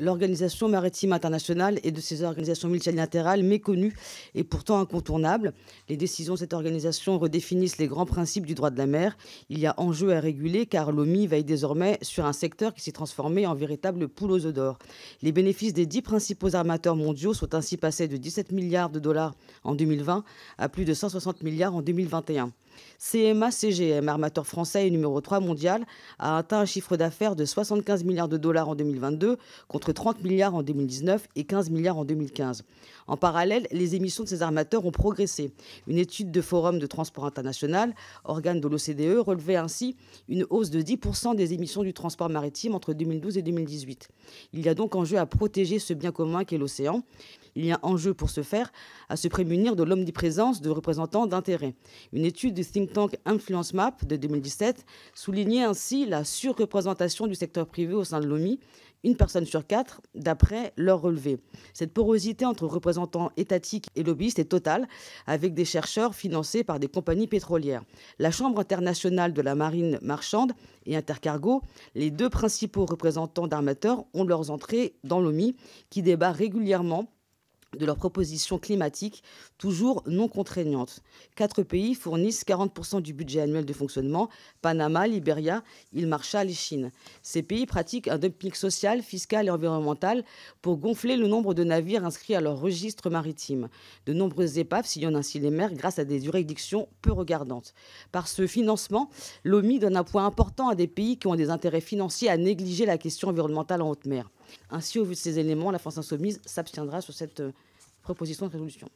L'Organisation maritime internationale est de ces organisations multilatérales méconnues et pourtant incontournables. Les décisions de cette organisation redéfinissent les grands principes du droit de la mer. Il y a enjeu à réguler car l'OMI veille désormais sur un secteur qui s'est transformé en véritable poule aux œufs d'or. Les bénéfices des 10 principaux armateurs mondiaux sont ainsi passés de 17 milliards de dollars en 2020 à plus de 160 milliards en 2021. CMA CGM, armateur français et numéro 3 mondial, a atteint un chiffre d'affaires de 75 milliards de dollars en 2022 contre 30 milliards en 2019 et 15 milliards en 2015. En parallèle, les émissions de ces armateurs ont progressé. Une étude de Forum de transport international, organe de l'OCDE, relevait ainsi une hausse de 10% des émissions du transport maritime entre 2012 et 2018. Il y a donc enjeu à protéger ce bien commun qu'est l'océan. Il y a enjeu pour ce faire à se prémunir de l'omniprésence de représentants d'intérêts. Une étude du think tank Influence Map de 2017 soulignait ainsi la surreprésentation du secteur privé au sein de l'OMI, une personne sur 4, d'après leur relevé. Cette porosité entre représentants étatiques et lobbyistes est totale, avec des chercheurs financés par des compagnies pétrolières. La Chambre internationale de la marine marchande et Intercargo, les deux principaux représentants d'armateurs, ont leurs entrées dans l'OMI, qui débat régulièrement de leurs propositions climatiques, toujours non contraignantes. 4 pays fournissent 40% du budget annuel de fonctionnement: Panama, Libéria, îles Marshall et Chine. Ces pays pratiquent un dumping social, fiscal et environnemental pour gonfler le nombre de navires inscrits à leur registre maritime. De nombreuses épaves sillonnent ainsi les mers grâce à des juridictions peu regardantes. Par ce financement, l'OMI donne un poids important à des pays qui ont des intérêts financiers à négliger la question environnementale en haute mer. Ainsi, au vu de ces éléments, la France insoumise s'abstiendra sur cette proposition de résolution.